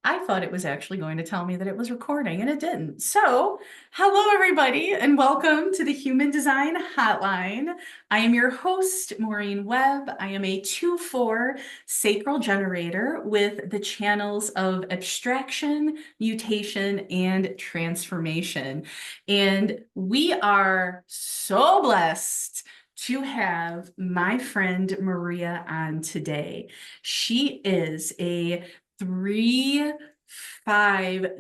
I thought it was actually going to tell me that it was recording and it didn't. So, hello everybody and welcome to the Human Design Hotline. I am your host, Maureen Webb. I am a 2-4 sacral generator with the channels of abstraction, mutation, and transformation. And we are so blessed to have my friend Maria on today. She is a 3-5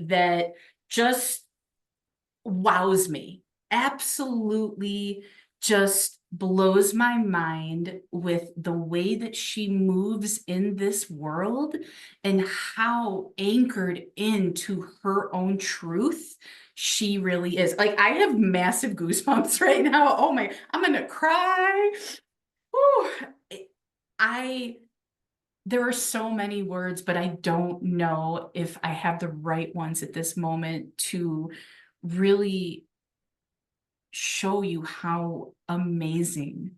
that just wows me. Absolutely just blows my mind with the way that she moves in this world and how anchored into her own truth she really is. Like, I have massive goosebumps right now. Oh my, I'm gonna cry. Whew. I There are so many words, but I don't know if I have the right ones at this moment to really show you how amazing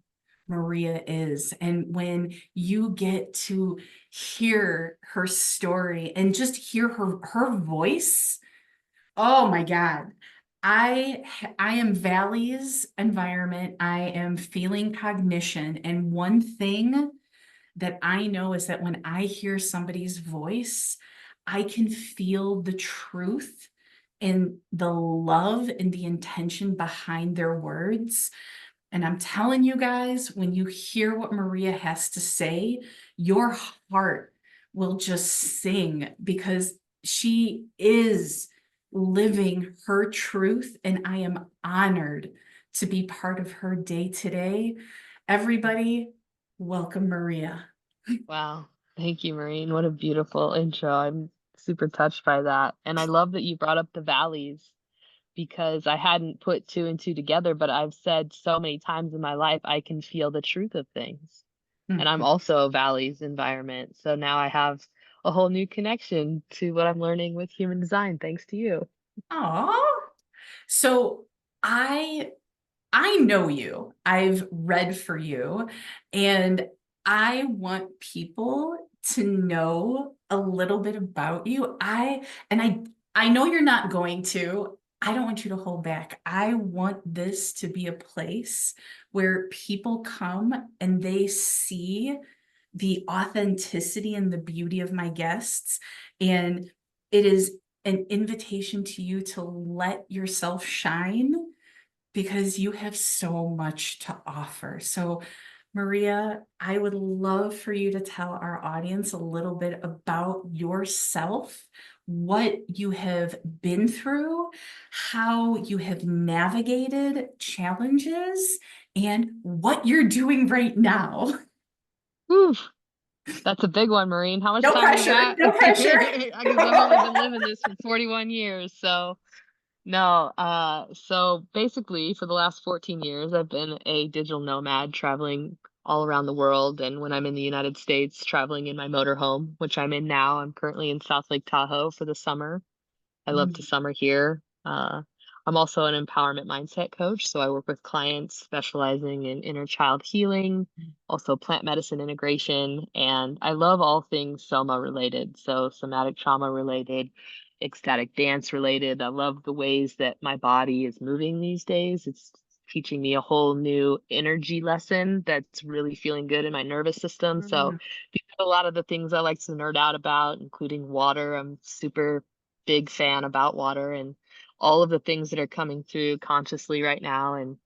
Maria is. And when you get to hear her story and just hear her voice, oh my God. I am Valley's environment. I am feeling cognition. And one thing that I know is that when I hear somebody's voice, I can feel the truth and the love and the intention behind their words. And I'm telling you guys, when you hear what Maria has to say, your heart will just sing because she is living her truth. And I am honored to be part of her day today. Everybody, welcome Maria. Wow. Thank you, Maureen. What a beautiful intro. I'm super touched by that. And I love that you brought up the valleys because I hadn't put two and two together, but I've said so many times in my life, I can feel the truth of things. And I'm Mhm. also a valleys environment. So now I have a whole new connection to what I'm learning with human design, thanks to you. Aw. So I I know you. I've read for you, and I want people to know a little bit about you. I know you're not going to. I don't want you to hold back. I want this to be a place where people come and they see the authenticity and the beauty of my guests. And it is an invitation to you to let yourself shine because you have so much to offer. So, Maria, I would love for you to tell our audience a little bit about yourself, what you have been through, how you have navigated challenges, and what you're doing right now. Whew, that's a big one, Maureen. How much No time we pressure, got? no pressure. Because I've only been living this for 41 years. So no, so basically for the last 14 years, I've been a digital nomad traveling all around the world. And when I'm in the United States, traveling in my motorhome, which I'm in now, I'm currently in South Lake Tahoe for the summer. I love to summer here. I'm also an empowerment mindset coach, so I work with clients specializing in inner child healing, also plant medicine integration, and I love all things soma related, so somatic trauma related, ecstatic dance related. I love the ways that my body is moving these days. It's teaching me a whole new energy lesson that's really feeling good in my nervous system. So Mhm. these are a lot of the things I like to nerd out about, including water. I'm super big fan about water and all of the things that are coming through consciously right now and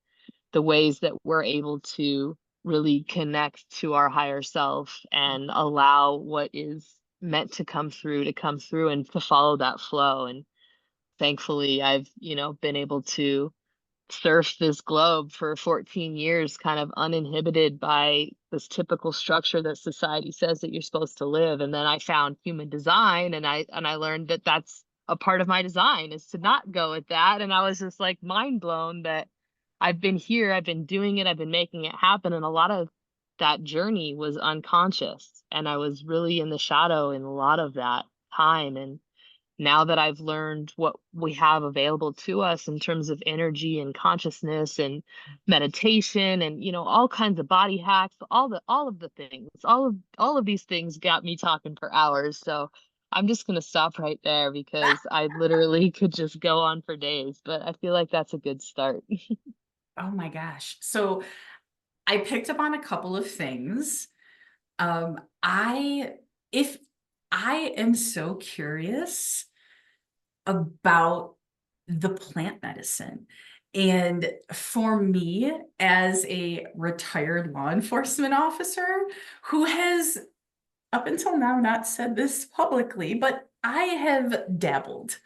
the ways that we're able to really connect to our higher self and allow what is meant to come through and to follow that flow. And thankfully I've, been able to surf this globe for 14 years kind of uninhibited by this typical structure that society says that you're supposed to live. And then I found human design and I learned that that's a part of my design is to not go with that. And I was just like mind blown that I've been here, I've been doing it, I've been making it happen. And a lot of that journey was unconscious. And I was really in the shadow in a lot of that time. And now that I've learned what we have available to us in terms of energy and consciousness and meditation and all kinds of body hacks, all of the things, all of these things got me talking for hours. So I'm just going to stop right there because I literally could just go on for days, but I feel like that's a good start. Oh my gosh. So I picked up on a couple of things. I if I am so curious about the plant medicine. And for me, as a retired law enforcement officer who has up until now not said this publicly, but I have dabbled.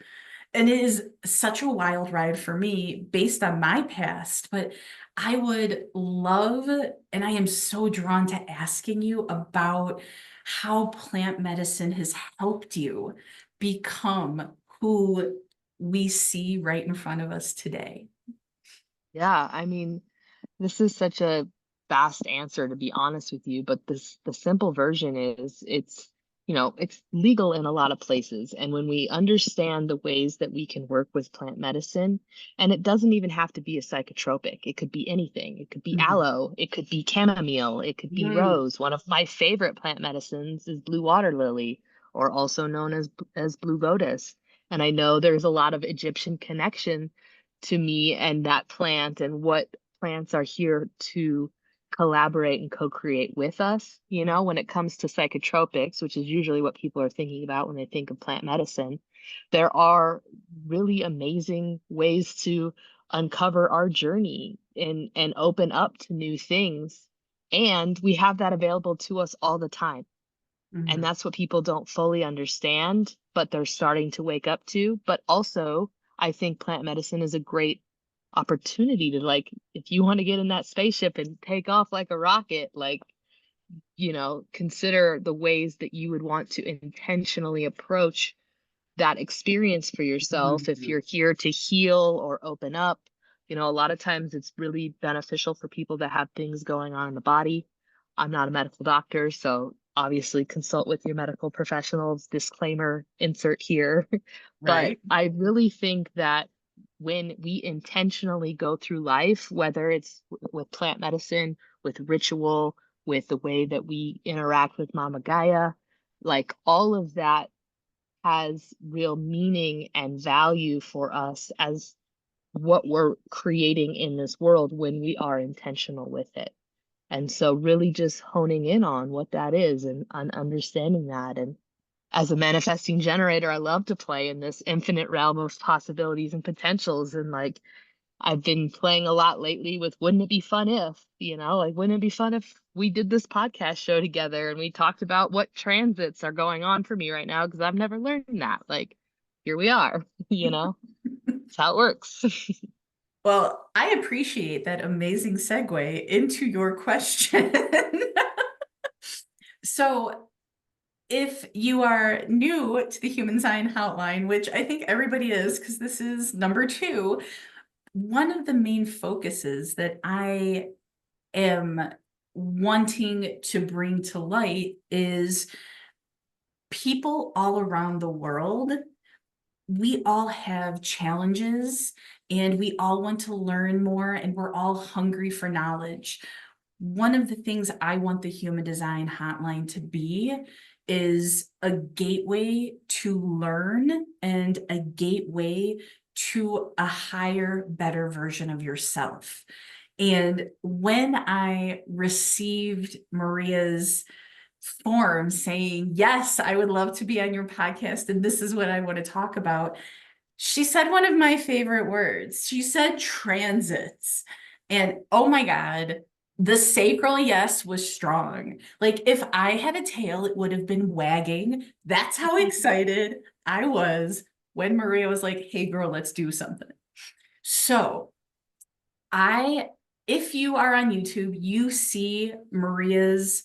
And it is such a wild ride for me based on my past, but I would love, and I am so drawn to asking you about how plant medicine has helped you become who we see right in front of us today. Yeah, I mean, this is such a fast answer to be honest with you, but the simple version is it's legal in a lot of places. And when we understand the ways that we can work with plant medicine, and it doesn't even have to be a psychotropic, it could be anything. It could be Mhm. aloe, it could be chamomile, it could be Mm, rose. One of my favorite plant medicines is blue water lily, or also known as blue lotus. And I know there's a lot of Egyptian connection to me and that plant and what plants are here to collaborate and co-create with us. When it comes to psychotropics, which is usually what people are thinking about when they think of plant medicine, there are really amazing ways to uncover our journey and open up to new things. And we have that available to us all the time. And mhm. that's what people don't fully understand, but they're starting to wake up to. But also, I think plant medicine is a great opportunity to, like, if you want to get in that spaceship and take off like a rocket, like, consider the ways that you would want to intentionally approach that experience for yourself if Mhm. you're here to heal or open up. A lot of times it's really beneficial for people that have things going on in the body. I'm not a medical doctor, so obviously consult with your medical professionals. Disclaimer insert here. But Right. I really think that when we intentionally go through life, whether it's with plant medicine, with ritual, with the way that we interact with Mama Gaia, like all of that has real meaning and value for us as what we're creating in this world when we are intentional with it. And so really just honing in on what that is and on understanding that. And as a manifesting generator, I love to play in this infinite realm of possibilities and potentials. And like I've been playing a lot lately with wouldn't it be fun if, like wouldn't it be fun if we did this podcast show together and we talked about what transits are going on for me right now because I've never learned that. Like here we are, That's how it works. Well, I appreciate that amazing segue into your question. So, if you are new to the Human Design Hotline, which I think everybody is because this is number two, one of the main focuses that I am wanting to bring to light is people all around the world. We all have challenges and we all want to learn more and we're all hungry for knowledge. One of the things I want the Human Design Hotline to be is a gateway to learn and a gateway to a higher, better version of yourself. And when I received Maria's form saying, yes, I would love to be on your podcast, and this is what I want to talk about, she said one of my favorite words. She said transits. And oh my God, the sacral yes was strong. Like if I had a tail, it would have been wagging. That's how excited I was when Maria was like, hey girl, let's do something. So I, if you are on YouTube, you see Maria's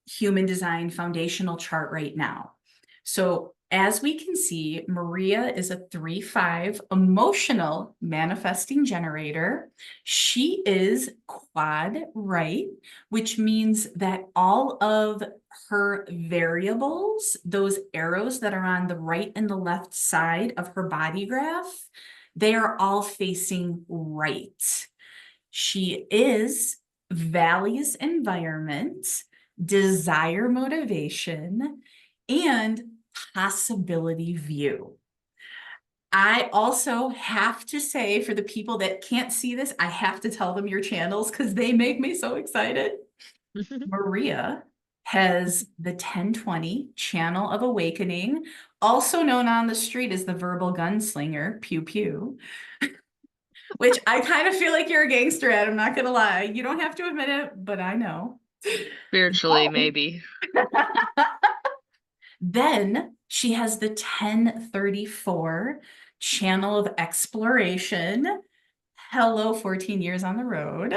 human design foundational chart right now. So as we can see, Maria is a 3-5 emotional manifesting generator. She is quad right, which means that all of her variables, those arrows that are on the right and the left side of her body graph, they are all facing right. She is values environment, desire motivation, and possibility view. I also have to say, for the people that can't see this, I have to tell them your channels because they make me so excited. Maria has the 1020 channel of awakening, also known on the street as the verbal gunslinger, pew pew, which I kind of feel like you're a gangster at. I'm not gonna lie. You don't have to admit it, but I know. Spiritually, maybe. Then she has the 1034 channel of exploration. Hello, 14 years on the road.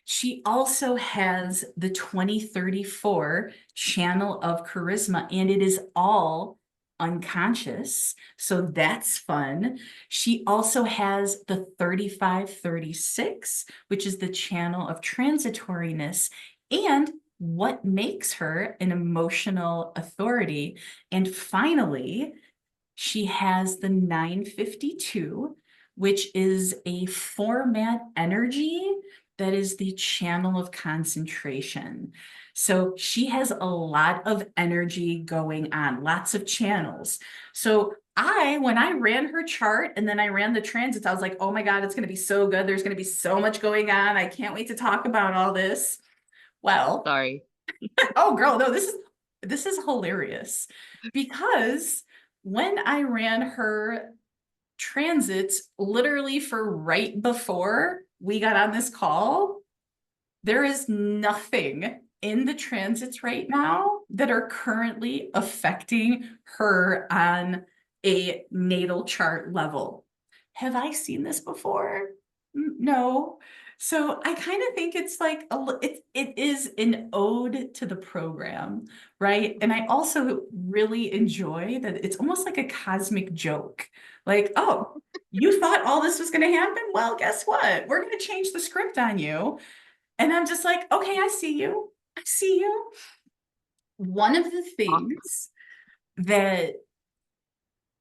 She also has the 2034 channel of charisma, and it is all unconscious. So that's fun. She also has the 3536, which is the channel of transitoriness and what makes her an emotional authority. And finally, she has the 952, which is a format energy that is the channel of concentration. So she has a lot of energy going on, lots of channels. So when I ran her chart and then I ran the transits, I was like, oh my God, it's going to be so good. There's going to be so much going on. I can't wait to talk about all this. Well, Sorry. oh girl, no, this is hilarious because when I ran her transits literally for right before we got on this call, there is nothing in the transits right now that are currently affecting her on a natal chart level. Have I seen this before? No. So I kind of think it's like it is an ode to the program, right? And I also really enjoy that it's almost like a cosmic joke. Like, oh, you thought all this was going to happen? Well, guess what? We're going to change the script on you. And I'm just like, okay, I see you. I see you. One of the things that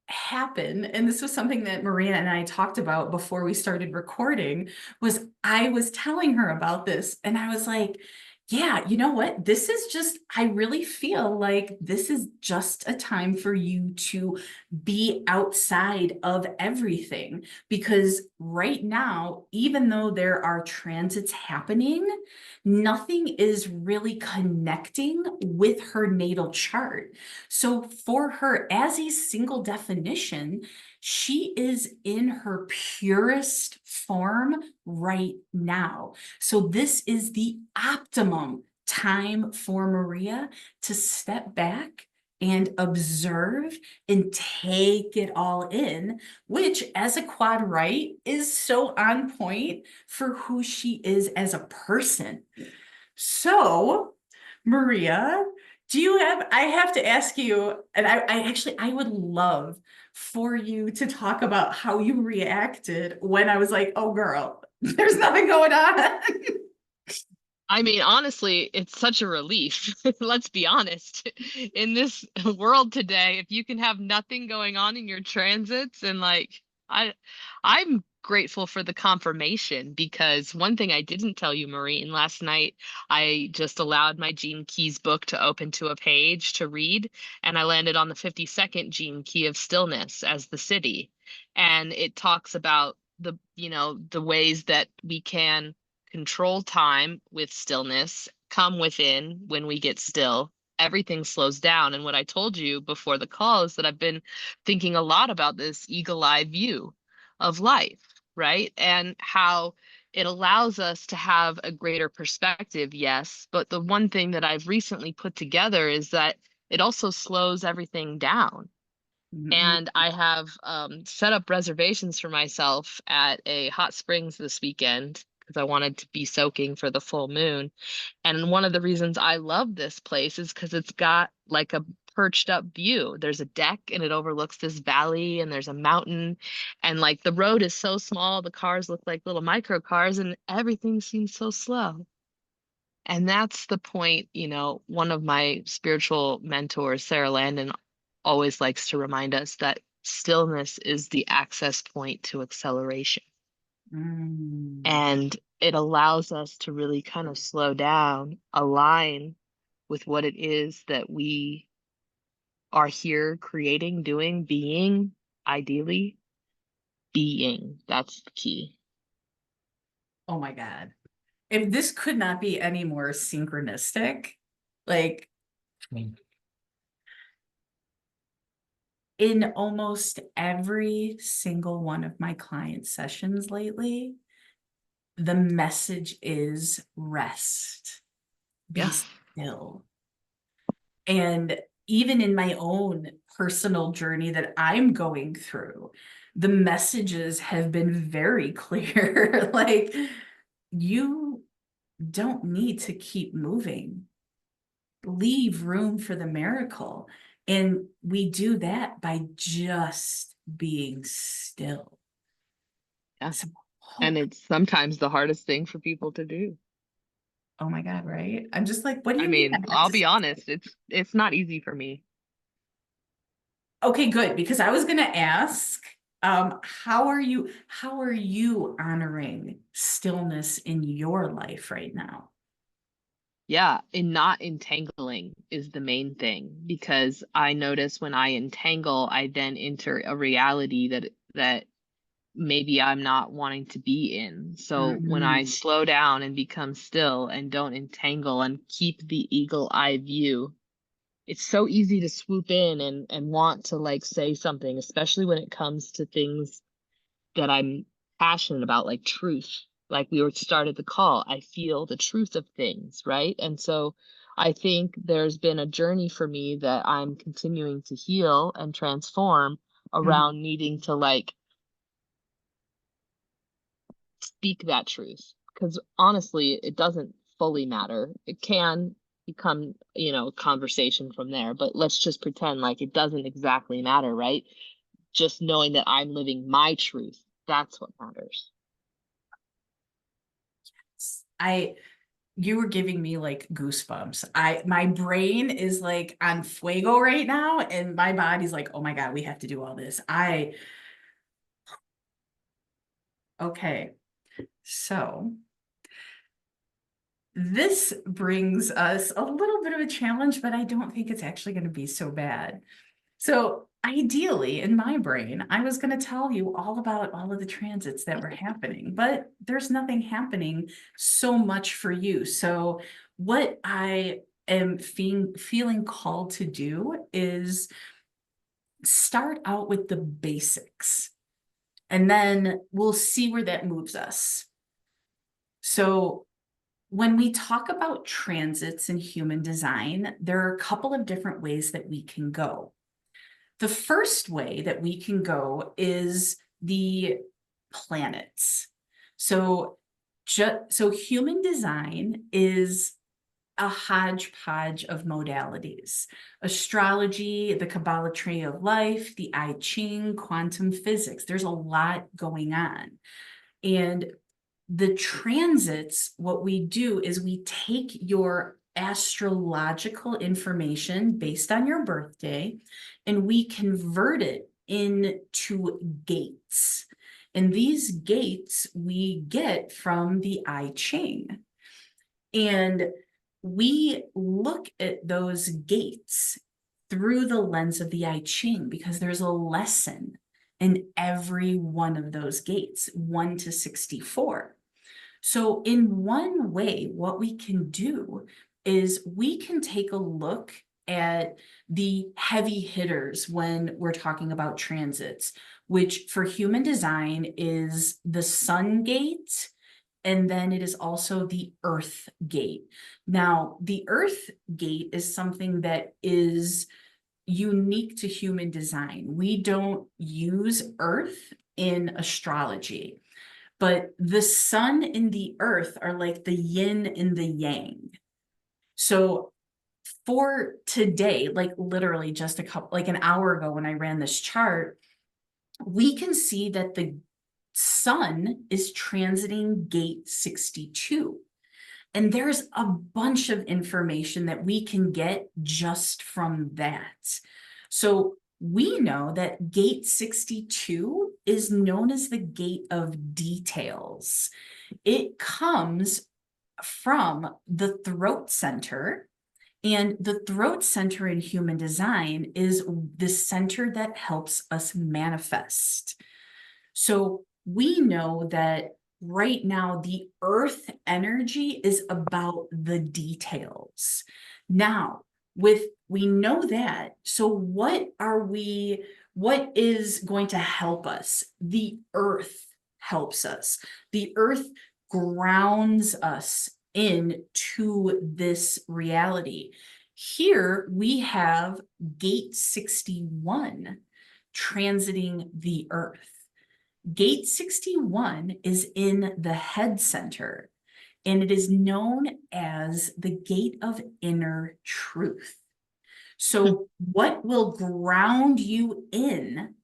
happened, and this was something that Maria and I talked about before we started recording, was I was telling her about this, and I was like, yeah, you know what? This is just, I really feel like this is just a time for you to be outside of everything. Because right now, even though there are transits happening, nothing is really connecting with her natal chart. So for her, as a single definition, she is in her purest form right now. So this is the optimum time for Maria to step back and observe and take it all in, which as a quad right is so on point for who she is as a person. So, Maria, I have to ask you, and I would love for you to talk about how you reacted when I was like, oh girl, there's nothing going on. I mean, honestly, it's such a relief. Let's be honest. In this world today, if you can have nothing going on in your transits and I I'm grateful for the confirmation because one thing I didn't tell you, Maureen, last night I just allowed my Gene Keys book to open to a page to read, and I landed on the 52nd Gene Key of stillness as the city. And it talks about the ways that we can control time with stillness, come within when we get still. Everything slows down. And what I told you before the call is that I've been thinking a lot about this eagle eye view of life, right? And how it allows us to have a greater perspective, yes. But the one thing that I've recently put together is that it also slows everything down. Mhm. And I have set up reservations for myself at a hot springs this weekend because I wanted to be soaking for the full moon. And one of the reasons I love this place is because it's got like a perched up view. There's a deck and it overlooks this valley and there's a mountain. And like the road is so small, the cars look like little micro cars and everything seems so slow. And that's the point, one of my spiritual mentors, Sarah Landon, always likes to remind us that stillness is the access point to acceleration. Mm. And it allows us to really kind of slow down, align with what it is that we are here creating, doing, being, ideally, being. That's the key. Oh my God. If this could not be any more synchronistic, like in almost every single one of my client sessions lately, the message is rest, be Yeah. still. And even in my own personal journey that I'm going through, the messages have been very clear. Like, you don't need to keep moving. Leave room for the miracle. And we do that by just being still. Yeah. So, And it's sometimes the hardest thing for people to do. oh my God, right? I'm just like, what do I you mean mean, I have I'll to be stay? honest, it's not easy for me. Okay, good, because I was gonna ask, how are you honoring stillness in your life right now? Yeah, and not entangling is the main thing because I notice when I entangle, I then enter a reality that maybe I'm not wanting to be in. So when I Mm, slow down and become still and don't entangle and keep the eagle eye view, it's so easy to swoop in and want to like say something, especially when it comes to things that I'm passionate about, like truth. Like we were started the call, I feel the truth of things, right? And so I think there's been a journey for me that I'm continuing to heal and transform mm, around needing to like speak that truth. Because honestly, it doesn't fully matter. It can become, a conversation from there, but let's just pretend like it doesn't exactly matter, right? Just knowing that I'm living my truth, that's what matters. I you were giving me like goosebumps. My brain is like on fuego right now, and my body's like, oh my God, we have to do all this. Okay, so this brings us a little bit of a challenge, but I don't think it's actually going to be so bad. So ideally, in my brain, I was going to tell you all about all of the transits that were happening, but there's nothing happening so much for you. So what I am feeling called to do is start out with the basics, and then we'll see where that moves us. So when we talk about transits in human design, there are a couple of different ways that we can go. The first way that we can go is the planets. So, so human design is a hodgepodge of modalities: astrology, the Kabbalah tree of life, the I Ching, quantum physics. There's a lot going on. And the transits, what we do is we take your astrological information based on your birthday and we convert it into gates. And these gates we get from the I Ching. And we look at those gates through the lens of the I Ching because there's a lesson in every one of those gates, 1 to 64. So, in one way, what we can do is we can take a look at the heavy hitters when we're talking about transits, which for human design is the sun gate, and then it is also the earth gate. Now, the earth gate is something that is unique to human design. We don't use earth in astrology, but the sun and the earth are like the yin and the yang. So for today, like literally just like an hour ago when I ran this chart, we can see that the sun is transiting gate 62. And there's a bunch of information that we can get just from that. So we know that gate 62 is known as the gate of details. It comes from the throat center, And the throat center in human design is the center that helps us manifest. So we know that right now the earth energy is about the details. Now, we know that, so what is going to help us? The earth helps us. The earth grounds us into this reality. Here we have gate 61 transiting the earth. Gate 61 is in the head center, and it is known as the gate of inner truth. So what will ground you in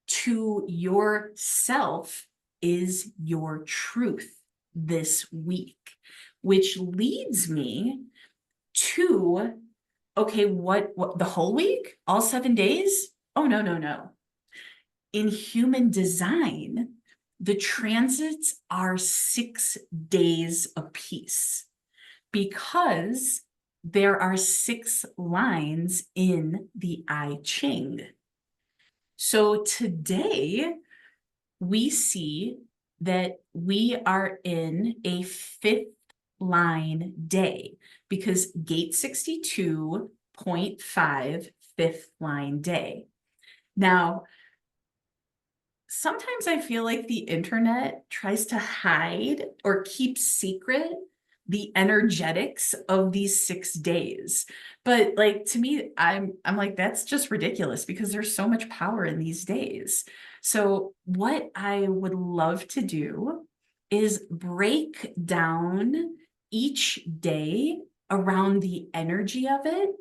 to yourself is your truth this week, which leads me to, okay, what the whole week? All 7 days? Oh, no, no, no. In human design, the transits are 6 days apiece because there are 6 lines in the I Ching. So today we see that we are in a 5th line day because gate 62.5 5th line day. Now, sometimes I feel like the internet tries to hide or keep secret the energetics of these 6 days. But like to me, I'm like, that's just ridiculous because there's so much power in these days. So what I would love to do is break down each day around the energy of it.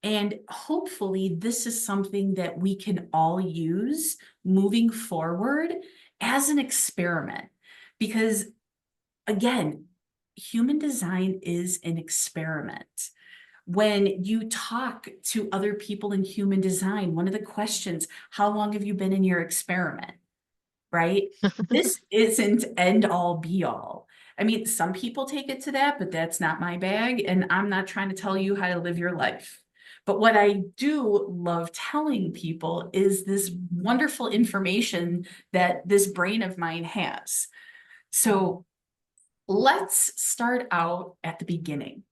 And hopefully this is something that we can all use moving forward as an experiment. Because again, human design is an experiment. When you talk to other people in human design, one of the questions, how long have you been in your experiment? Right? This isn't end all be all. I mean, some people take it to that, but that's not my bag. And I'm not trying to tell you how to live your life. But what I do love telling people is this wonderful information that this brain of mine has. So let's start out at the beginning.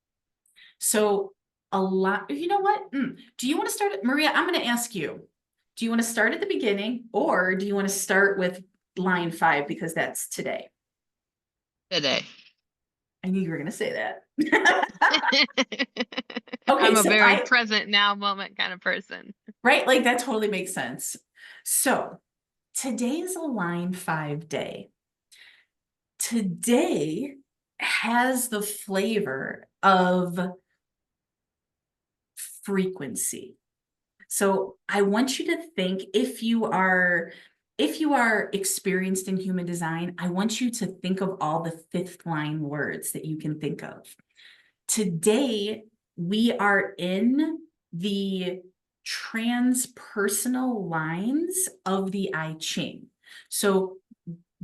So a lot, you know what? Do you want to start, Maria? I'm going to ask you, do you want to start at the beginning or do you want to start with line 5 because that's today? Today. I knew you were going to say that. Okay, I'm a so very present now moment kind of person. right, like that totally makes sense. So today is a line 5 day. Today has the flavor of frequency. So I want you to think, if you are experienced in human design, I want you to think of all the 5th line words that you can think of. Today, we are in the transpersonal lines of the I Ching. So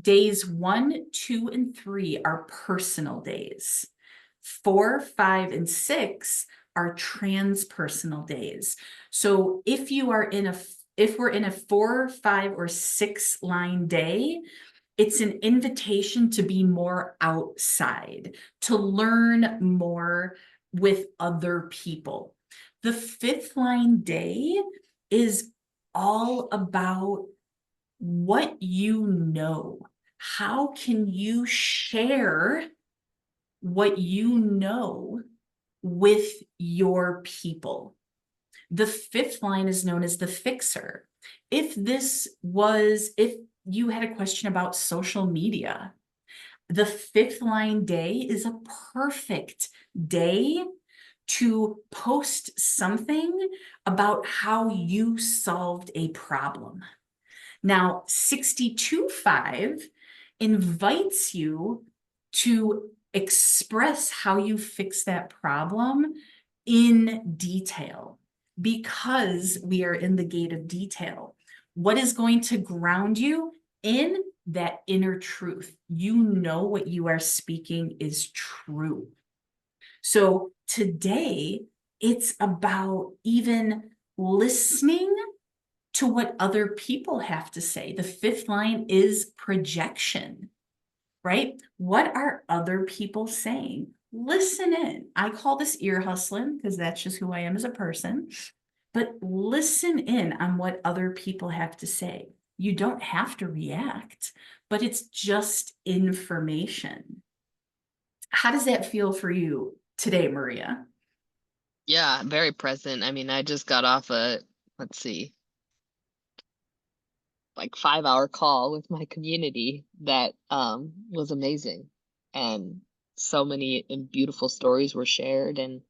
days 1, 2, and 3 are personal days. 4, 5, and 6 are transpersonal days. So if we're in a 4, 5, or 6 line day, it's an invitation to be more outside, to learn more with other people. The 5th line day is all about what you know. How can you share what you know with your people? The 5th line is known as the fixer. If you had a question about social media, the 5th line day is a perfect day to post something about how you solved a problem. Now, 62.5 invites you to express how you fix that problem in detail because we are in the gate of detail. What is going to ground you in that inner truth? You know what you are speaking is true. So today it's about even listening to what other people have to say. The fifth line is projection, right? What are other people saying? Listen in. I call this ear hustling because that's just who I am as a person. But listen in on what other people have to say. You don't have to react, but it's just information. How does that feel for you today, Maria? Yeah, very present. I mean, I just got off a, let's see, like 5 hour call with my community that was amazing. And so many beautiful stories were shared. And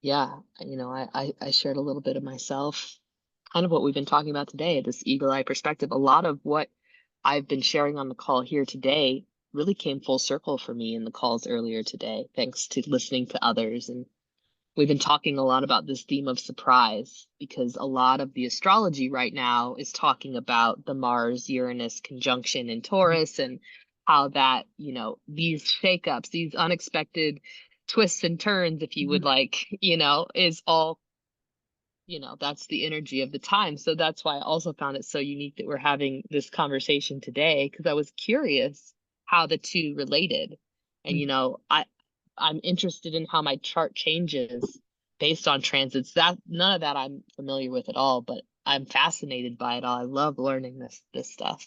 yeah, I shared a little bit of myself, kind of what we've been talking about today, this eagle eye perspective. A lot of what I've been sharing on the call here today really came full circle for me in the calls earlier today, thanks to listening to others. And we've been talking a lot about this theme of surprise because a lot of the astrology right now is talking about the Mars Uranus conjunction in Taurus and how that, these shakeups, these unexpected twists and turns, if you would like, is all, that's the energy of the time. So that's why I also found it so unique that we're having this conversation today, because I was curious how the two related. And, I'm interested in how my chart changes based on transits. That none of that I'm familiar with at all, but I'm fascinated by it all. I love learning this stuff.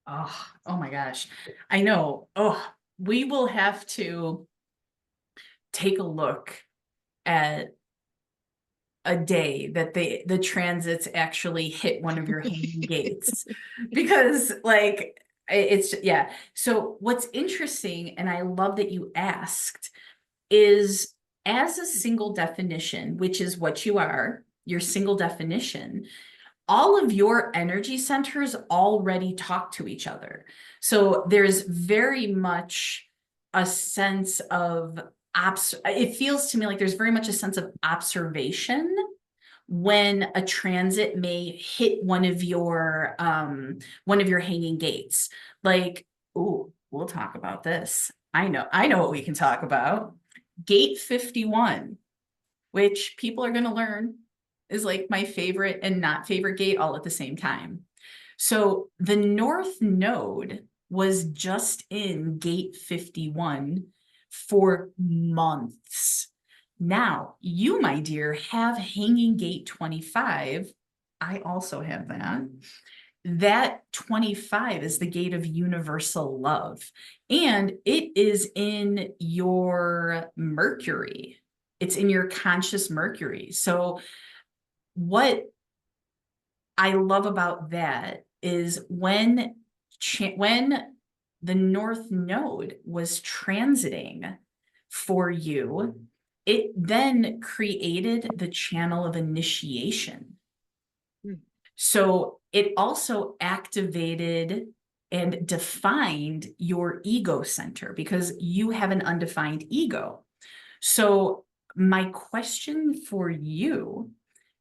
Oh my gosh. I know. Oh, we will have to take a look at a day that the transits actually hit one of your hanging gates because like it's yeah. So what's interesting, and I love that you asked, is as a single definition, which is what you are, your single definition, all of your energy centers already talk to each other. So there's very much a sense of it feels to me like there's very much a sense of observation when a transit may hit one of your hanging gates. Like, ooh, we'll talk about this. I know what we can talk about. Gate 51, which people are going to learn is like my favorite and not favorite gate all at the same time. So the North Node was just in gate 51 for months. Now, you, my dear, have hanging gate 25. I also have that. That 25 is the gate of universal love, and it is in your Mercury. It's in your conscious Mercury. So what I love about that is when the North Node was transiting for you, it then created the channel of initiation. Hmm. So it also activated and defined your ego center because you have an undefined ego. So my question for you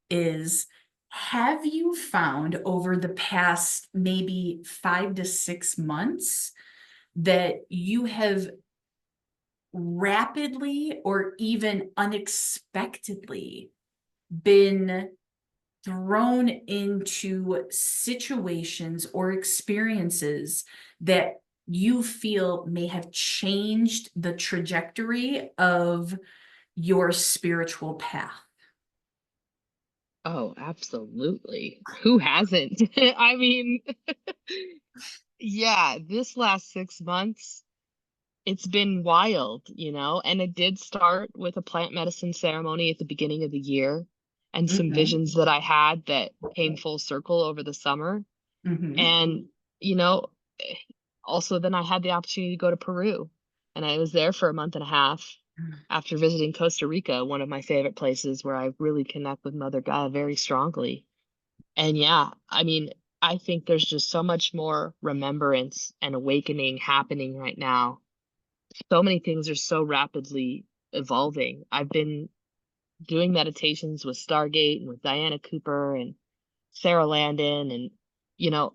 is, have you found over the past maybe 5 to 6 months that you have rapidly or even unexpectedly been thrown into situations or experiences that you feel may have changed the trajectory of your spiritual path? Oh, absolutely. Who hasn't? I mean, yeah, this last 6 months, it's been wild, and it did start with a plant medicine ceremony at the beginning of the year and some Mhm, visions that I had that came full circle over the summer. mhm, And, you know, eh, also then I had the opportunity to go to Peru, and I was there for a month and a half after visiting Costa Rica, one of my favorite places where I really connect with Mother Gaia very strongly. And yeah, I mean, I think there's just so much more remembrance and awakening happening right now. So many things are so rapidly evolving. I've been doing meditations with Stargate and with Diana Cooper and Sarah Landon, and you know,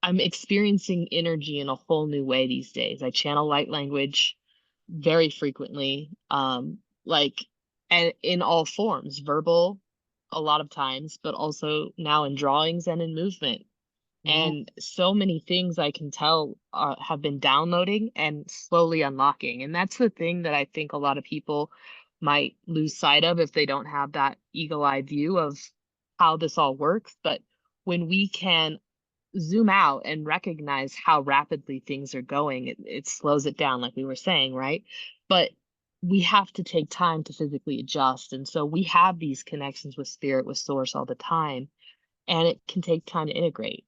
I'm experiencing energy in a whole new way these days. I channel light language very frequently. Like and in all forms, verbal a lot of times, but also now in drawings and in movement. Ooh. And so many things I can tell have been downloading and slowly unlocking. And that's the thing that I think a lot of people might lose sight of if they don't have that eagle-eye view of how this all works. But when we can zoom out and recognize how rapidly things are going, it slows it down, like we were saying, right? But we have to take time to physically adjust. And so we have these connections with spirit, with source all the time, and it can take time to integrate.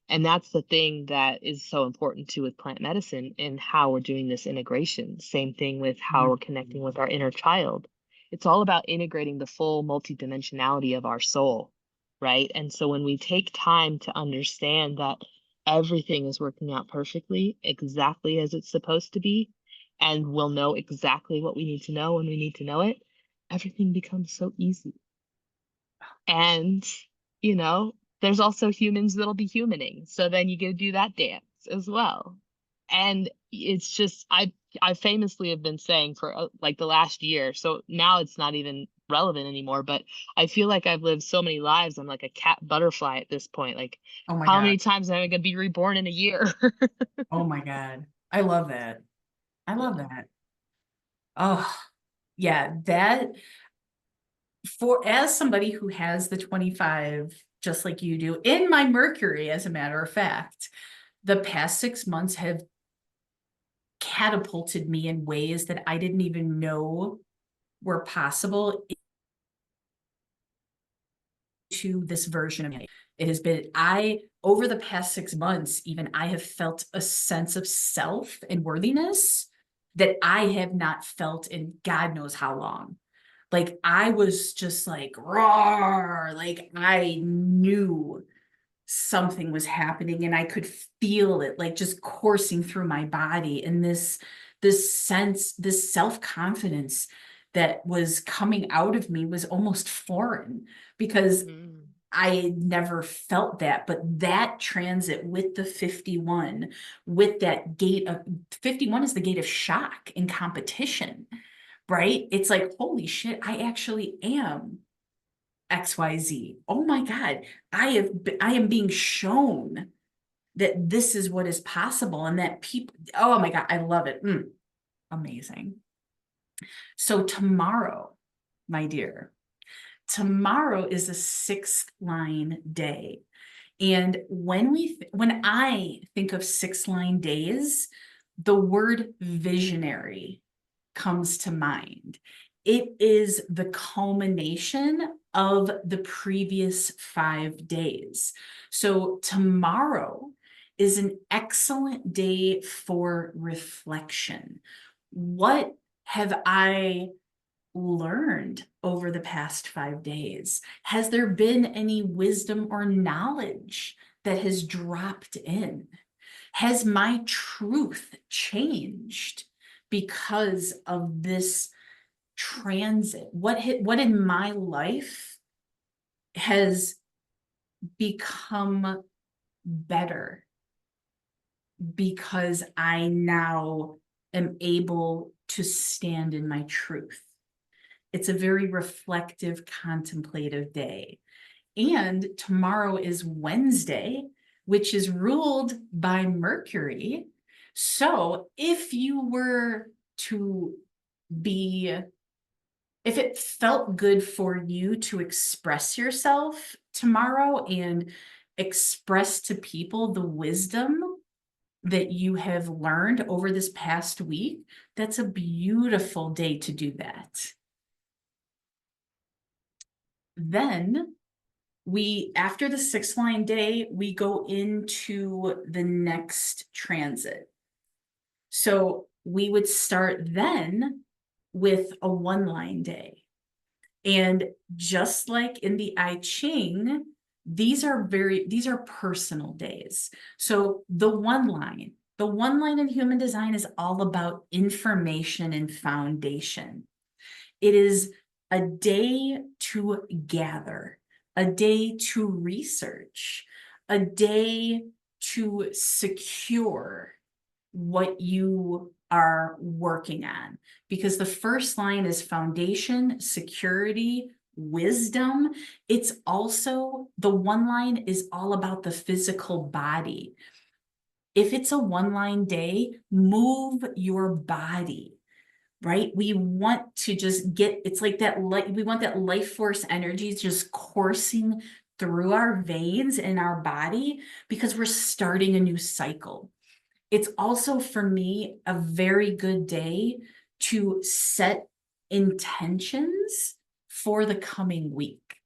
And that's the thing that is so important too with plant medicine and how we're doing this integration. Same thing with how we're connecting with our inner child. It's all about integrating the full multidimensionality of our soul, right? And so when we take time to understand that everything is working out perfectly, exactly as it's supposed to be, and we'll know exactly what we need to know when we need to know it, everything becomes so easy. And, you know, there's also humans that'll be humaning. So then you get to do that dance as well. And it's just, I famously have been saying for like the last year. So now it's not even relevant anymore, but I feel like I've lived so many lives. I'm like a cat butterfly at this point. Like, Oh my how God. many times am I going to be reborn in a year? Oh my God. I love that. I love Yeah. that. Oh, yeah, that for as somebody who has the 25, just like you do, in my Mercury, as a matter of fact, the past 6 months have catapulted me in ways that I didn't even know were possible to this version of me. It has been, over the past 6 months, even I have felt a sense of self and worthiness that I have not felt in God knows how long. Like I was just like, roar, like I knew something was happening and I could feel it like just coursing through my body. And this sense, this self-confidence that was coming out of me was almost foreign because Mm, I never felt that. But that transit with the 51, with that gate of 51 is the gate of shock and competition, right? It's like, holy shit, I actually am XYZ. Oh my God, I am being shown that this is what is possible and that people, oh my God, I love it. Amazing. So tomorrow, my dear, tomorrow is a sixth line day. And when I think of six line days, the word visionary comes to mind. It is the culmination of the previous 5 days. So tomorrow is an excellent day for reflection. What have I learned over the past 5 days? Has there been any wisdom or knowledge that has dropped in? Has my truth changed because of this transit? What in my life has become better because I now am able to stand in my truth? It's a very reflective, contemplative day. And tomorrow is Wednesday, which is ruled by Mercury. So if you were to be, if it felt good for you to express yourself tomorrow and express to people the wisdom that you have learned over this past week, that's a beautiful day to do that. Then after the six line day, we go into the next transit. So we would start then with a one line day. And just like in the I Ching, these are personal days. So the one line in human design is all about information and foundation. It is a day to gather, a day to research, a day to secure what you are working on, because the first line is foundation, security, wisdom. It's also, the one line is all about the physical body. If it's a one line day, move your body, right? We want to just get, it's like that, we want that life force energy just coursing through our veins in our body, because we're starting a new cycle. It's also, for me, a very good day to set intentions for the coming week.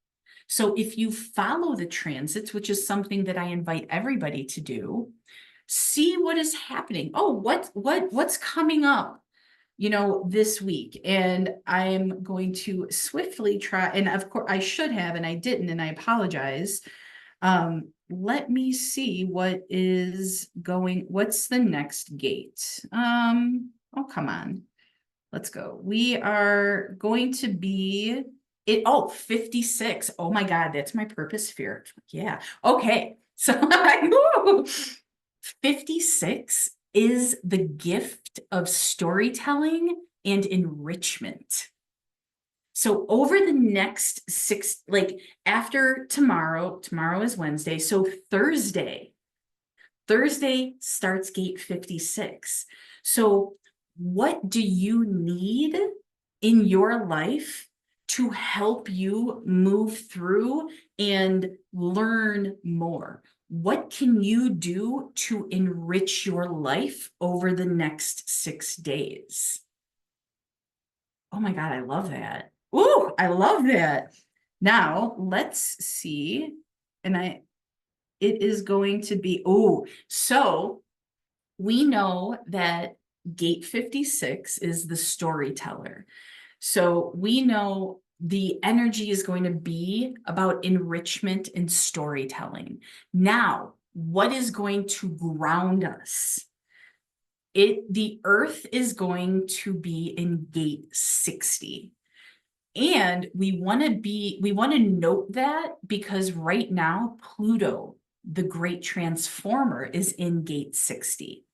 So if you follow the transits, which is something that I invite everybody to do, see what is happening. Oh, what's coming up, this week? And I'm going to swiftly try, and of course I should have, and I didn't, and I apologize. Let me see what's the next gate? Oh, come on. Let's go. We are going to be 56. Oh my God, that's my purpose sphere. Yeah. Okay. So 56 is the gift of storytelling and enrichment. So over the next like after tomorrow is Wednesday. So Thursday starts gate 56. So what do you need in your life to help you move through and learn more? What can you do to enrich your life over the next 6 days? Oh my God, I love that. Ooh, I love that. Now let's see. And it is going to be, so we know that gate 56 is the storyteller. So we know the energy is going to be about enrichment and storytelling. Now, what is going to ground us? The earth is going to be in gate 60. And we want to note that because right now, Pluto, the great transformer, is in gate 60.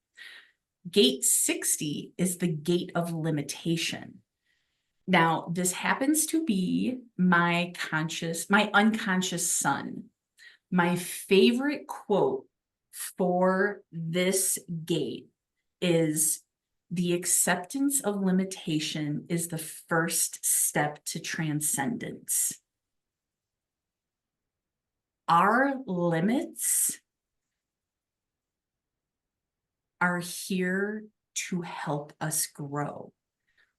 Gate 60 is the gate of limitation. Now, this happens to be my unconscious sun. My favorite quote for this gate is, the acceptance of limitation is the first step to transcendence. Our limits are here to help us grow.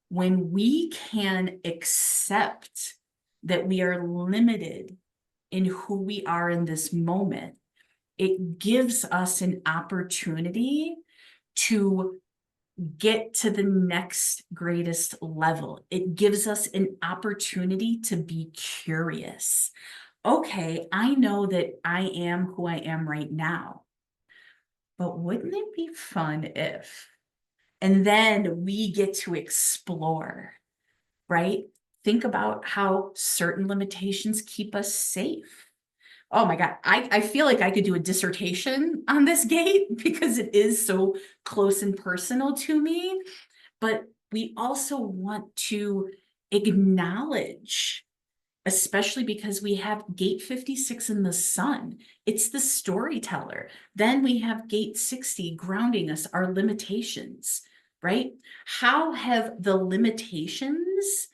When we can accept that we are limited in who we are in this moment, it gives us an opportunity to get to the next greatest level. It gives us an opportunity to be curious. Okay, I know that I am who I am right now, but wouldn't it be fun if? And then we get to explore, right? Think about how certain limitations keep us safe. Oh my God, I feel like I could do a dissertation on this gate because it is so close and personal to me. But we also want to acknowledge, especially because we have gate 56 in the sun. It's the storyteller. Then we have gate 60 grounding us, our limitations, right? How have the limitations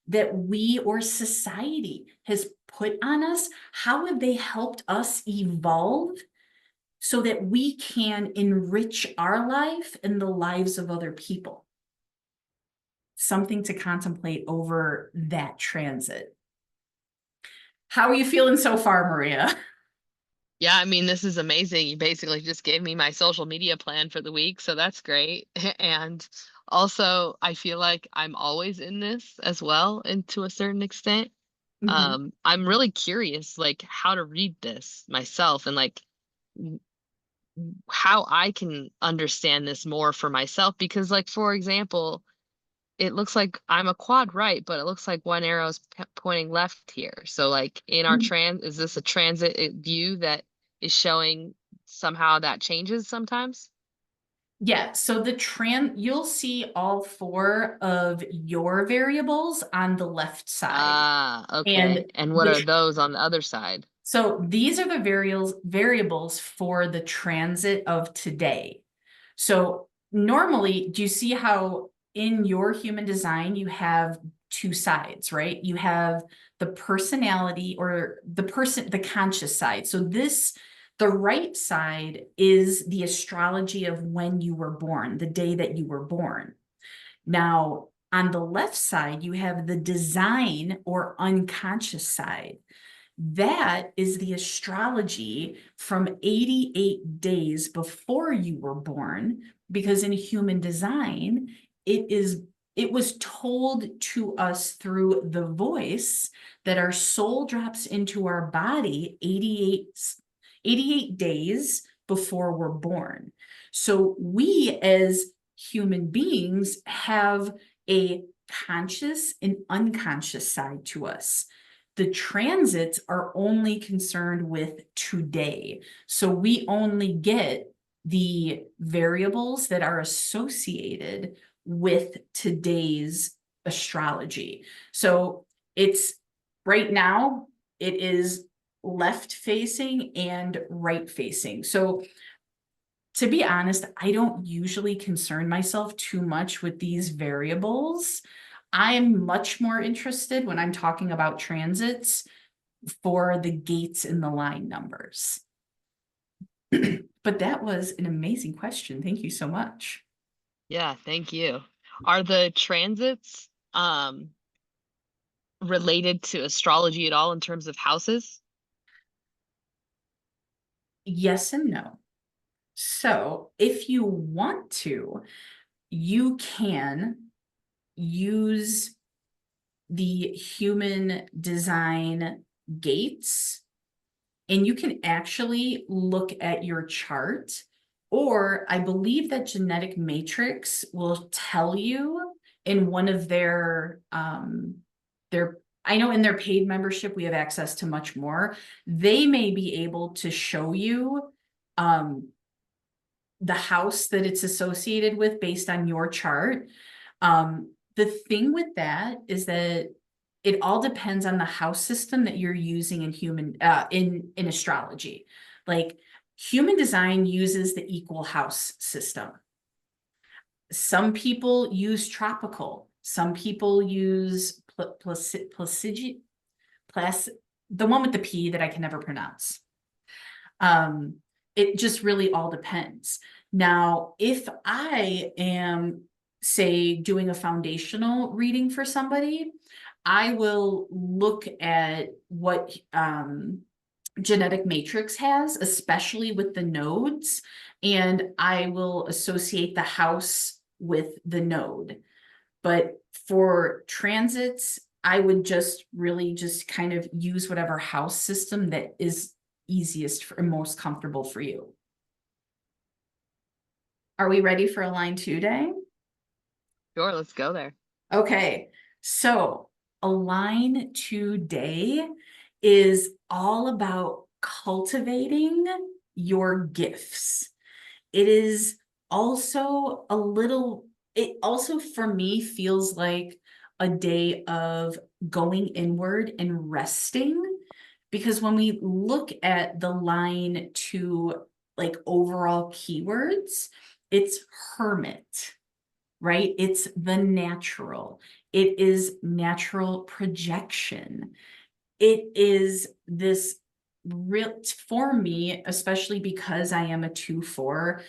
that we or society has put on us, how have they helped us evolve so that we can enrich our life and the lives of other people? Something to contemplate over that transit. How are you feeling so far, Maria? Yeah, I mean, this is amazing. You basically just gave me my social media plan for the week, so that's great. And also, I feel like I'm always in this as well, and to a certain extent. Mhm. I'm really curious, like, how to read this myself and like how I can understand this more for myself. Because, like, for example, it looks like I'm a quad right, but it looks like one arrow's pointing left here. So, like, in our is this a transit view that is showing somehow that changes sometimes? Yeah, so you'll see all four of your variables on the left side. Ah, And okay. And what the are those on the other side? so these are the variables for the transit of today. So normally, do you see how in your human design you have two sides, right? You have the personality or the conscious side. So the right side is the astrology of when you were born, the day that you were born. Now, on the left side, you have the design or unconscious side. That is the astrology from 88 days before you were born, because in human design, it was told to us through the voice that our soul drops into our body 88 days before we're born. So we as human beings have a conscious and unconscious side to us. The transits are only concerned with today. So we only get the variables that are associated with today's astrology. So it's right now, it is left facing and right facing. So to be honest, I don't usually concern myself too much with these variables. I'm much more interested when I'm talking about transits for the gates and the line numbers. But that was an amazing question. Thank you so much. Yeah, thank you. Are the transits related to astrology at all in terms of houses? Yes and no. So if you want to, you can use the human design gates, and you can actually look at your chart, or I believe that genetic matrix will tell you in one of their I know in their paid membership we have access to much more. They may be able to show you um the house that it's associated with based on your chart. The thing with that is that it all depends on the house system that you're using in in astrology. Like human design uses the equal house system. Some people use tropical. Some people use placid, the one with the P that I can never pronounce. Um, it just really all depends. Now, if I am, say, doing a foundational reading for somebody, I will look at what genetic matrix has, especially with the nodes, and I will associate the house with the node. But for transits, I would just really just kind of use whatever house system that is easiest and most comfortable for you. Are we ready for a line 2 day? Sure, let's go there. Okay, so a line 2 day is all about cultivating your gifts. It is also it also for me feels like a day of going inward and resting, because when we look at the line to like overall keywords, it's hermit, right? It's the natural. It is natural projection. It is this real, for me, especially because I am a 2/4,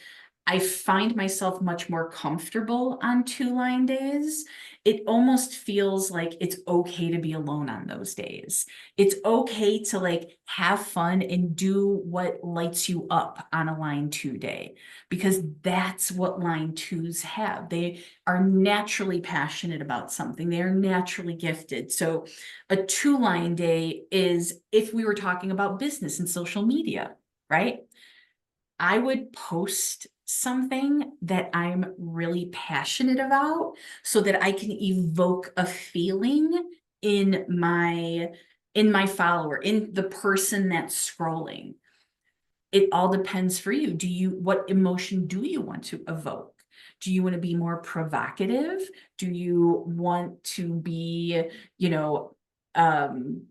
I find myself much more comfortable on 2 line days. It almost feels like it's okay to be alone on those days. It's okay to like have fun and do what lights you up on a line 2 day, because that's what line 2s have. They are naturally passionate about something. They are naturally gifted. So a 2 line day is if we were talking about business and social media, right? I would post something that I'm really passionate about so that I can evoke a feeling in my follower, in the person that's scrolling. it all depends for you. What emotion do you want to evoke? Do you want to be more provocative? Do you want to be, you know, um,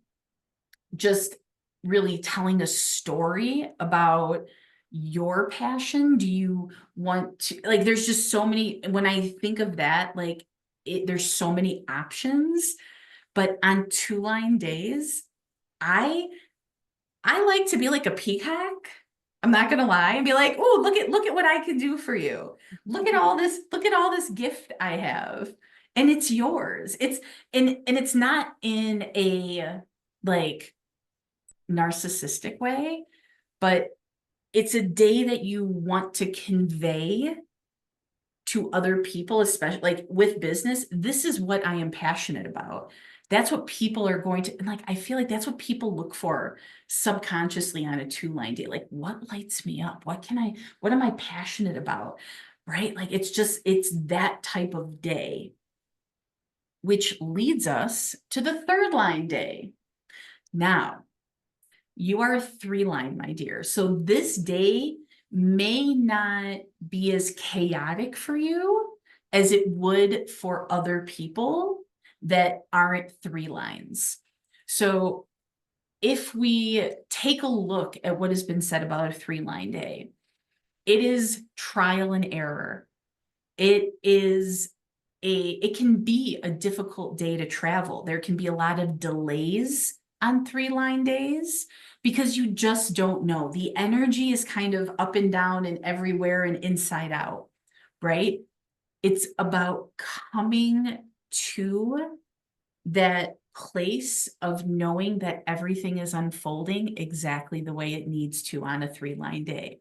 just really telling a story about your passion? Do you want to, like, there's just so many, when I think of that, like, there's so many options. But on 2-line days, I I like to be like a peacock. I'm not gonna lie and be like, oh, look at what I can do for you. Look at all this gift I have. And it's yours. And it's not in a like narcissistic way, but it's a day that you want to convey to other people, especially like with business. This is what I am passionate about. That's what people are going to, and like, I feel like that's what people look for subconsciously on a 2-line day. Like, what lights me up? What am I passionate about? Right? Like, it's that type of day, which leads us to the 3rd-line day. Now, you are a 3-line, my dear. So this day may not be as chaotic for you as it would for other people that aren't 3 lines. So if we take a look at what has been said about a 3-line day, it is trial and error. It can be a difficult day to travel. There can be a lot of delays on 3-line days because you just don't know. The energy is kind of up and down and everywhere and inside out, right? It's about coming to that place of knowing that everything is unfolding exactly the way it needs to on a 3-line day.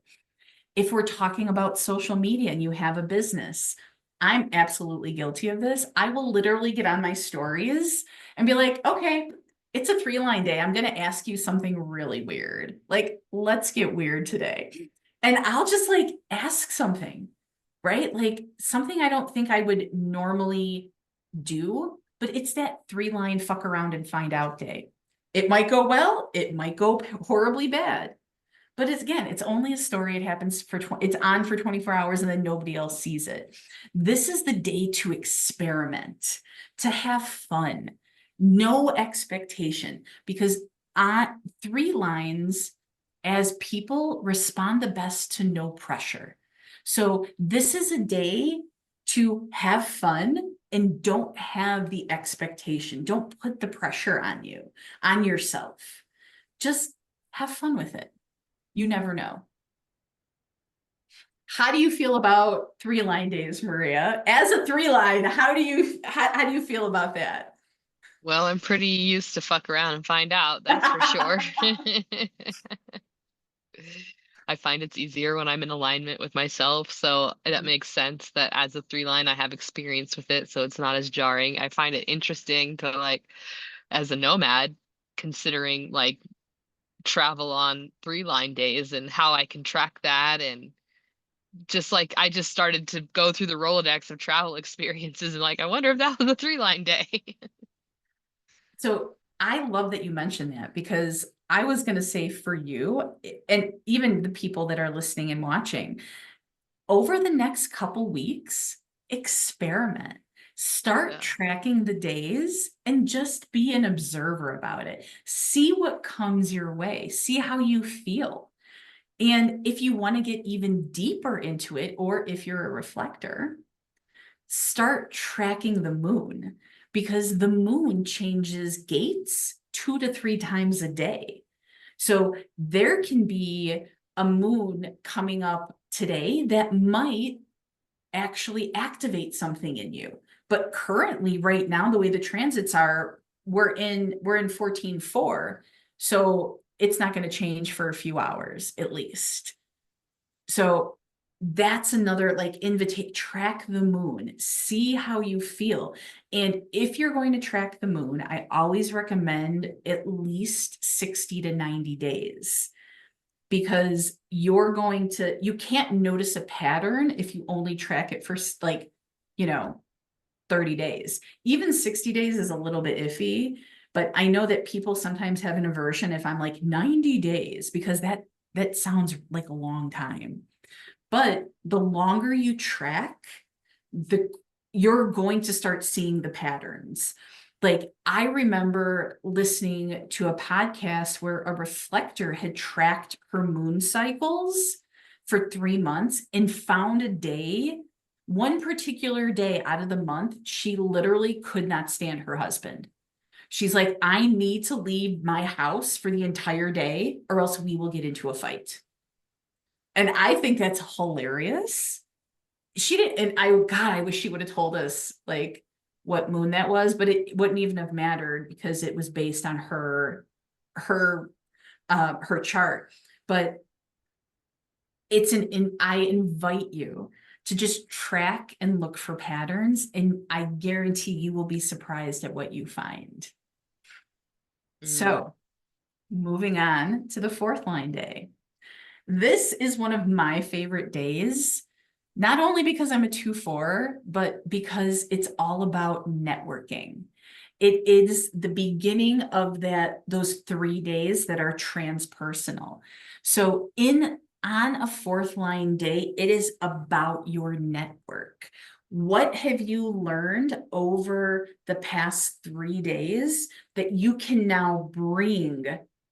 If we're talking about social media and you have a business, I'm absolutely guilty of this. I will literally get on my stories and be like, okay, it's a 3-line day. I'm going to ask you something really weird. Like, let's get weird today. And I'll just like ask something, right? Like something I don't think I would normally do, but it's that 3-line fuck around and find out day. It might go well, it might go horribly bad. But it's only a story. It happens it's on for 24 hours and then nobody else sees it. This is the day to experiment, to have fun, no expectation, because on 3 lines, as people respond the best to no pressure. So this is a day to have fun and don't have the expectation. Don't put the pressure on you, on yourself. Just have fun with it. You never know. How do you feel about 3-line days, Maria? As a 3-line, how do you feel about that? Well, I'm pretty used to fuck around and find out, that's for sure. I find it's easier when I'm in alignment with myself, so that makes sense that as a 3-line, I have experience with it, so it's not as jarring. I find it interesting to like, as a nomad, considering like travel on 3-line days and how I can track that. And just like I just started to go through the Rolodex of travel experiences and like, I wonder if that was a 3-line day. So I love that you mentioned that because I was going to say for you and even the people that are listening and watching, over the next couple weeks, experiment. Start Yeah. tracking the days and just be an observer about it. See what comes your way. See how you feel. And if you want to get even deeper into it, or if you're a reflector, start tracking the moon because the moon changes gates 2 to 3 times a day. So there can be a moon coming up today that might actually activate something in you. But currently, right now, the way the transits are, we're in 14-4. So it's not going to change for a few hours at least. So that's another like invitate, track the moon, see how you feel. And if you're going to track the moon, I always recommend at least 60 to 90 days because you can't notice a pattern if you only track it for like, you know, 30 days. Even 60 days is a little bit iffy, but I know that people sometimes have an aversion if I'm like 90 days because That sounds like a long time. But the longer you track, the you're going to start seeing the patterns. Like I remember listening to a podcast where a reflector had tracked her moon cycles for 3 months and found a day, one particular day out of the month, she literally could not stand her husband. She's like, I need to leave my house for the entire day, or else we will get into a fight. And I think that's hilarious. She didn't, and God, I wish she would have told us like what moon that was, but it wouldn't even have mattered because it was based on her, her chart. But I invite you to just track and look for patterns, and I guarantee you will be surprised at what you find. Mm. So, moving on to the fourth line day. This is one of my favorite days, not only because I'm a 2/4, but because it's all about networking. It is the beginning of those 3 days that are transpersonal. So on a fourth line day, it is about your network. What have you learned over the past 3 days that you can now bring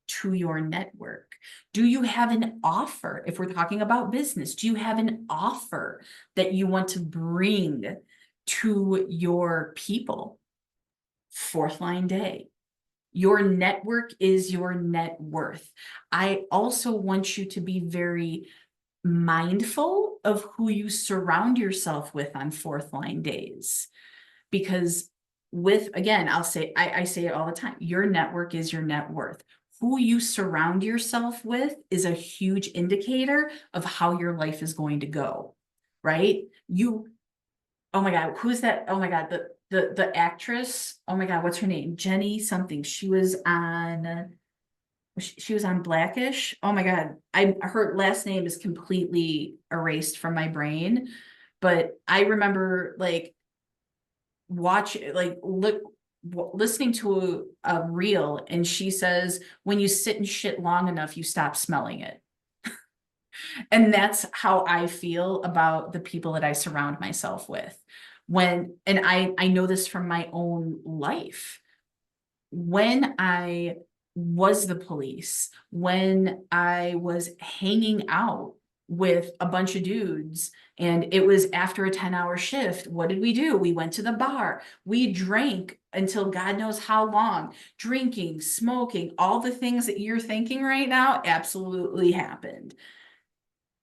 to your network? Do you have an offer? If we're talking about business, do you have an offer that you want to bring to your people? Fourth line day. Your network is your net worth. I also want you to be very mindful of who you surround yourself with on fourth line days. Because again, I say it all the time, your network is your net worth. Who you surround yourself with is a huge indicator of how your life is going to go, right? Oh my God, who's that? Oh my God, the actress. Oh my God, what's her name? Jenny something. She was on Blackish. Oh my God, her last name is completely erased from my brain, but I remember like listening to a reel, and she says, when you sit and shit long enough, you stop smelling it. And that's how I feel about the people that I surround myself with. And I know this from my own life. When I was the police, when I was hanging out with a bunch of dudes and it was after a 10-hour shift, what did we do? We went to the bar. We drank until God knows how long. Drinking, smoking, all the things that you're thinking right now absolutely happened.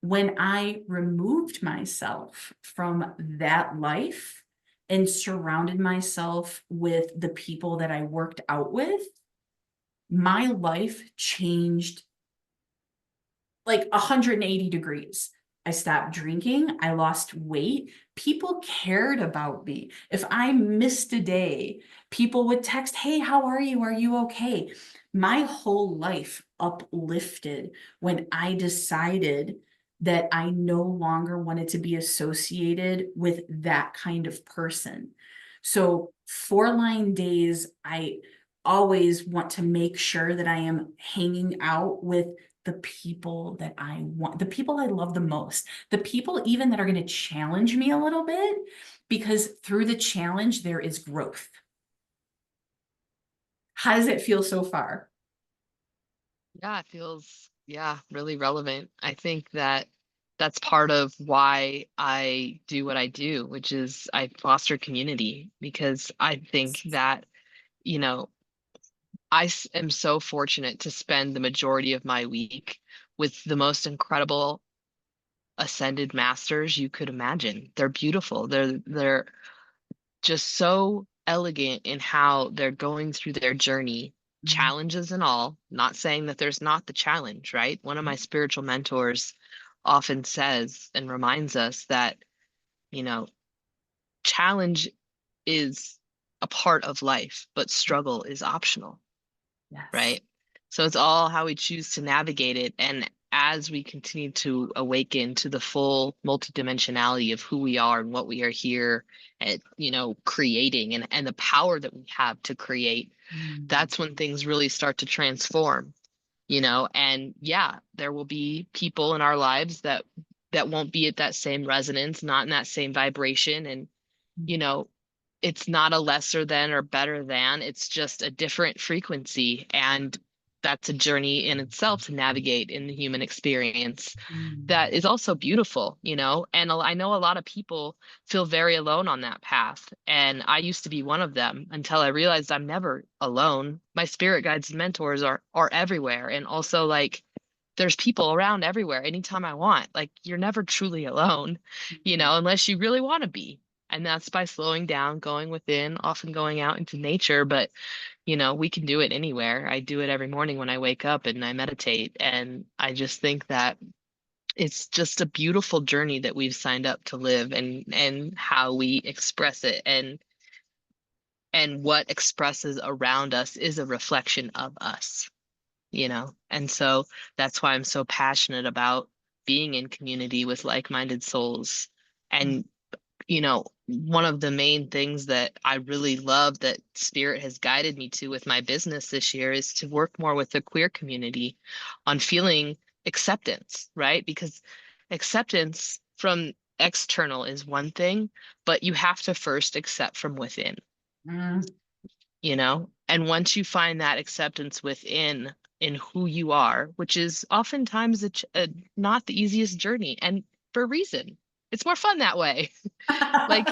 When I removed myself from that life and surrounded myself with the people that I worked out with, my life changed like 180 degrees. I stopped drinking. I lost weight. People cared about me. If I missed a day, people would text, hey, how are you? Are you okay? My whole life uplifted when I decided that I no longer wanted to be associated with that kind of person. So, 4 line days, I always want to make sure that I am hanging out with the people that I want, the people I love the most, the people even that are going to challenge me a little bit, because through the challenge, there is growth. How does it feel so far? Yeah, it feels, yeah, really relevant. I think that that's part of why I do what I do, which is I foster community because I think that, you know, am so fortunate to spend the majority of my week with the most incredible ascended masters you could imagine. They're beautiful. They're just so elegant in how they're going through their journey, challenges and all. Not saying that there's not the challenge, right? One of my spiritual mentors often says and reminds us that, you know, challenge is a part of life, but struggle is optional, Yes. right? So it's all how we choose to navigate it. And as we continue to awaken to the full multidimensionality of who we are and what we are here at, creating and the power that we have to create, Mm. that's when things really start to transform. And yeah, there will be people in our lives that won't be at that same resonance, not in that same vibration. And you know, it's not a lesser than or better than, it's just a different frequency. And that's a journey in itself to navigate in the human experience Mm. that is also beautiful, And I know a lot of people feel very alone on that path. And I used to be one of them until I realized I'm never alone. My spirit guides and mentors are everywhere. And also like there's people around everywhere anytime I want. Like you're never truly alone, unless you really want to be. And that's by slowing down, going within, often going out into nature. But, we can do it anywhere. I do it every morning when I wake up and I meditate. And I just think that it's just a beautiful journey that we've signed up to live, and how we express it, and what expresses around us is a reflection of us. And so that's why I'm so passionate about being in community with like-minded souls. And one of the main things that I really love that Spirit has guided me to with my business this year is to work more with the queer community on feeling acceptance, right? Because acceptance from external is one thing, but you have to first accept from within. And once you find that acceptance within in who you are, which is oftentimes not the easiest journey, and for a reason. It's more fun that way. Like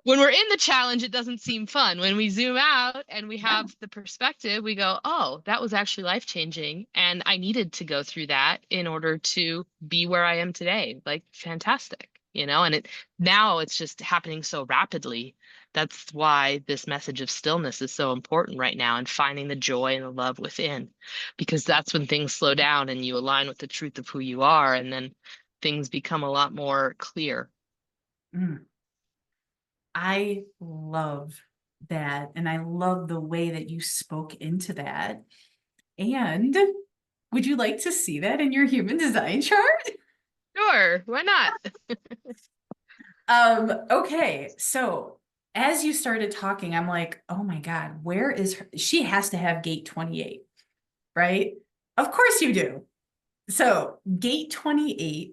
when we're in the challenge, it doesn't seem fun. When we zoom out and we Yeah. have the perspective, we go, oh, that was actually life changing. And I needed to go through that in order to be where I am today. Like, fantastic. And now it's just happening so rapidly. That's why this message of stillness is so important right now, and finding the joy and the love within, because that's when things slow down and you align with the truth of who you are. And then things become a lot more clear. Mm. I love that. And I love the way that you spoke into that. And would you like to see that in your human design chart? Sure, why not? Okay, so as you started talking, I'm like, oh my God, where is her? She has to have gate 28, right? Of course you do. So gate 28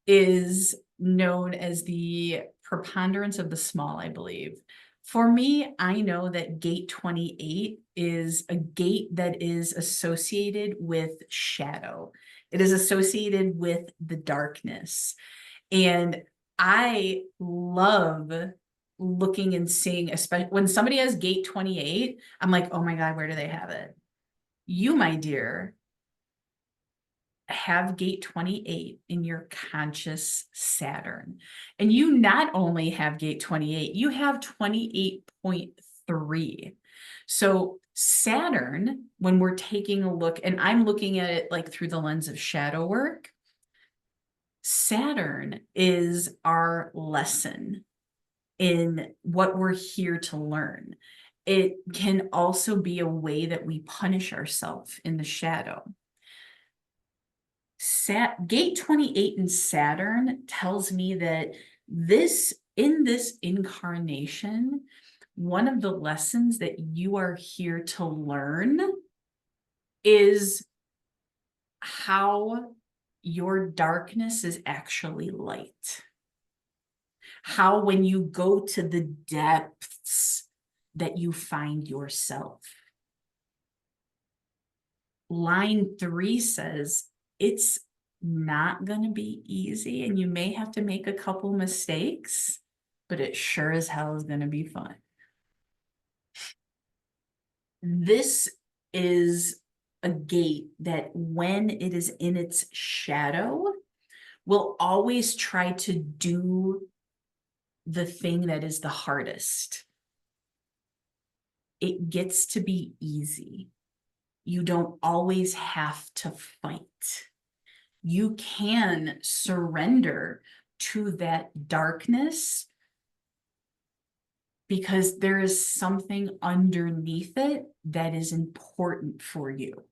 is known as the preponderance of the small, I believe. For me, I know that gate 28 is a gate that is associated with shadow. It is associated with the darkness. And I love looking and seeing, especially when somebody has gate 28, I'm like, oh my God, where do they have it? You, my dear, have gate 28 in your conscious Saturn. And you not only have gate 28, you have 28.3. So Saturn, when we're taking a look, and I'm looking at it like through the lens of shadow work, Saturn is our lesson in what we're here to learn. It can also be a way that we punish ourselves in the shadow. Gate 28 in Saturn tells me that in this incarnation, one of the lessons that you are here to learn is how your darkness is actually light. How when you go to the depths that you find yourself. Line 3 says it's not going to be easy and you may have to make a couple mistakes, but it sure as hell is going to be fun. This is a gate that when it is in its shadow, will always try to do the thing that is the hardest. It gets to be easy. You don't always have to fight. You can surrender to that darkness because there is something underneath it that is important for you.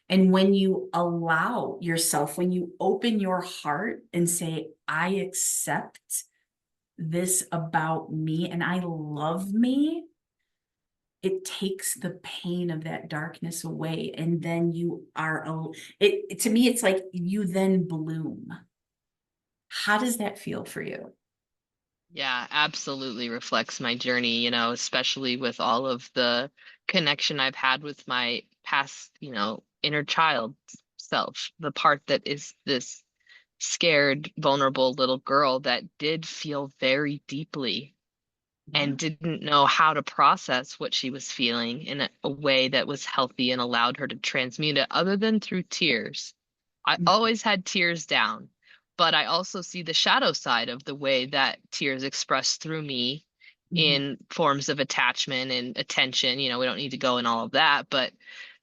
And when you allow yourself, when you open your heart and say, I accept this about me and I love me, it takes the pain of that darkness away. And then you are, to me, it's like you then bloom. How does that feel for you? Yeah, absolutely reflects my journey, especially with all of the connection I've had with my past, inner child self, the part that is this scared, vulnerable little girl that did feel very deeply Yeah. and didn't know how to process what she was feeling in a way that was healthy and allowed her to transmute it other than through tears. I always had tears down, but I also see the shadow side of the way that tears express through me Mhm. in forms of attachment and attention. We don't need to go in all of that, but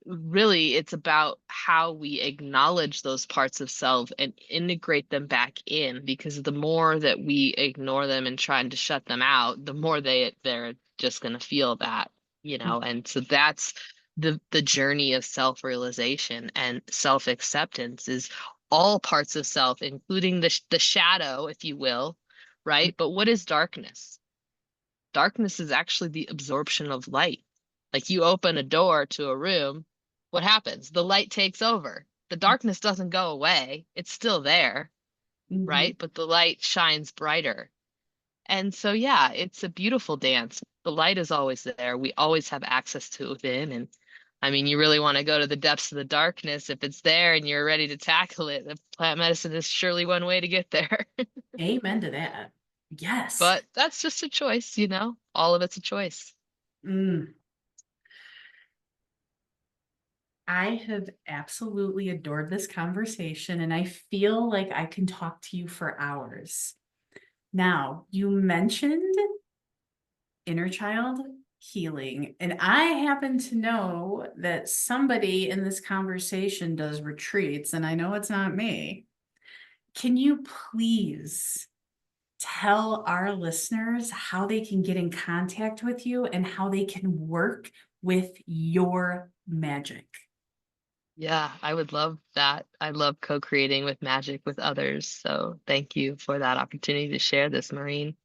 really it's about how we acknowledge those parts of self and integrate them back in, because the more that we ignore them and trying to shut them out, the more they're just going to feel that, and so that's the journey of self-realization and self-acceptance, is all parts of self, including the shadow, if you will, right? But what is darkness? Darkness is actually the absorption of light. Like, you open a door to a room, what happens? The light takes over. The darkness doesn't go away. It's still there, Mhm. right? But the light shines brighter. And so, yeah, it's a beautiful dance. The light is always there. We always have access to it within. And I mean, you really want to go to the depths of the darkness. If it's there and you're ready to tackle it, the plant medicine is surely one way to get there. Amen to that. Yes. But that's just a choice, all of it's a choice. Mm. I have absolutely adored this conversation, and I feel like I can talk to you for hours. Now, you mentioned inner child healing, and I happen to know that somebody in this conversation does retreats, and I know it's not me. Can you please tell our listeners how they can get in contact with you and how they can work with your magic? Yeah, I would love that. I love co-creating with magic with others. So thank you for that opportunity to share this, Maureen.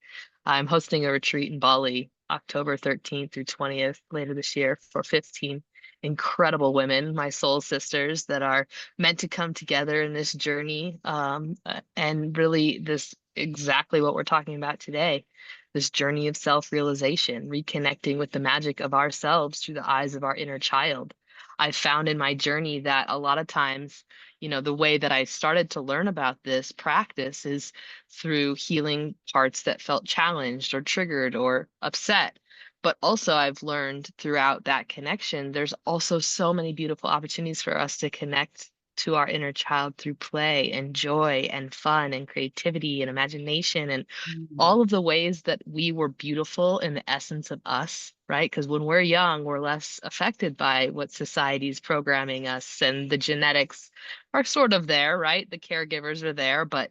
I'm hosting a retreat in Bali, October 13th through 20th later this year for 15 incredible women, my soul sisters that are meant to come together in this journey. And really, this exactly what we're talking about today, this journey of self-realization, reconnecting with the magic of ourselves through the eyes of our inner child. I found in my journey that a lot of times, the way that I started to learn about this practice is through healing parts that felt challenged or triggered or upset. But also, I've learned throughout that connection, there's also so many beautiful opportunities for us to connect to our inner child through play and joy and fun and creativity and imagination and Mm. all of the ways that we were beautiful in the essence of us, right? Because when we're young, we're less affected by what society's programming us, and the genetics are sort of there, right? The caregivers are there, but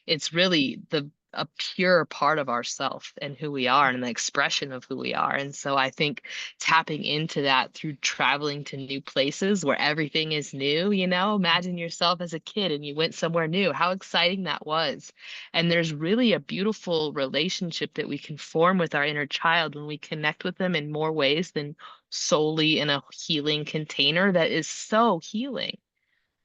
it's really the a pure part of ourself and who we are and the expression of who we are. And so I think tapping into that through traveling to new places where everything is new, imagine yourself as a kid and you went somewhere new, how exciting that was. And there's really a beautiful relationship that we can form with our inner child when we connect with them in more ways than solely in a healing container that is so healing,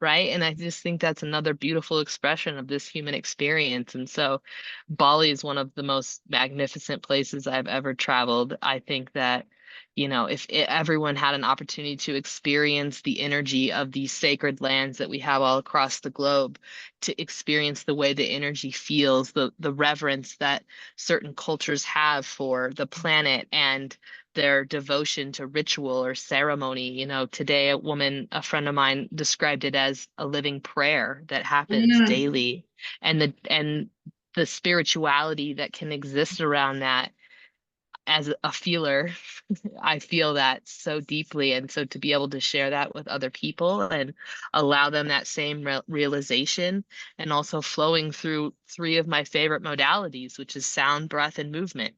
right? And I just think that's another beautiful expression of this human experience. And so Bali is one of the most magnificent places I've ever traveled. I think that, if everyone had an opportunity to experience the energy of these sacred lands that we have all across the globe, to experience the way the energy feels, the reverence that certain cultures have for the planet and their devotion to ritual or ceremony. Today a friend of mine described it as a living prayer that happens Mm. daily, and the spirituality that can exist around that. As a feeler, I feel that so deeply. And so to be able to share that with other people and allow them that same realization, and also flowing through three of my favorite modalities, which is sound, breath, and movement,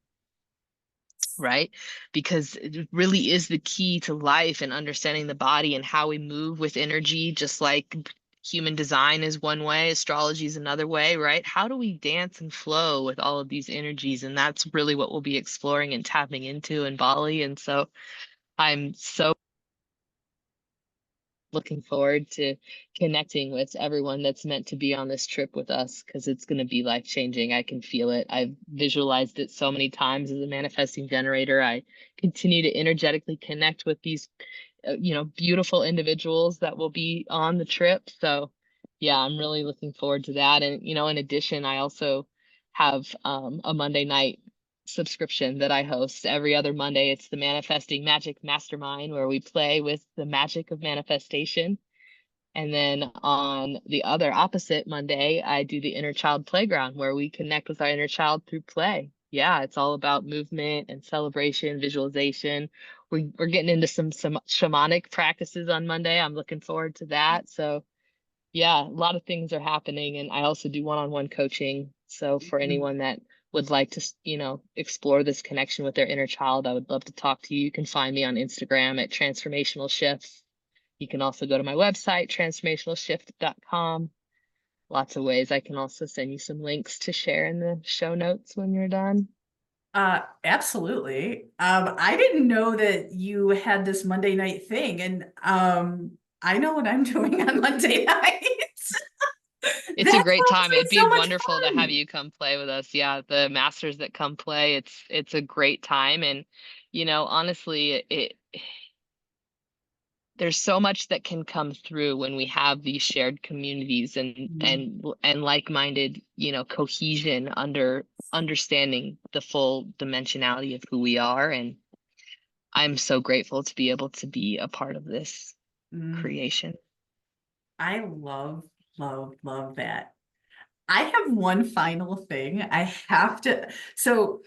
right? Because it really is the key to life and understanding the body and how we move with energy, just like human design is one way, astrology is another way, right? How do we dance and flow with all of these energies? And that's really what we'll be exploring and tapping into in Bali. And so I'm so looking forward to connecting with everyone that's meant to be on this trip with us because it's going to be life changing. I can feel it. I've visualized it so many times as a manifesting generator. I continue to energetically connect with these, beautiful individuals that will be on the trip. So, yeah, I'm really looking forward to that. And, in addition, I also have a Monday night subscription that I host every other Monday. It's the Manifesting Magic Mastermind, where we play with the magic of manifestation. And then on the other opposite Monday, I do the Inner Child Playground, where we connect with our inner child through play. Yeah, it's all about movement and celebration, visualization. We're getting into some shamanic practices on Monday. I'm looking forward to that. So yeah, a lot of things are happening. And I also do one-on-one coaching. So for anyone that would like to, explore this connection with their inner child, I would love to talk to you. You can find me on Instagram at Transformational Shifts. You can also go to my website, transformationalshift.com. Lots of ways. I can also send you some links to share in the show notes when you're done. Absolutely. I didn't know that you had this Monday night thing, and I know what I'm doing on Monday nights. That It's a great sounds time. like It'd be so much wonderful to have fun. you come play with us. Yeah, the masters that come play, it's a great time. And honestly, there's so much that can come through when we have these shared communities and Mm, and like-minded, cohesion under understanding the full dimensionality of who we are. And I'm so grateful to be able to be a part of this mm. creation. I love, love, love that. I have one final thing. I have to. So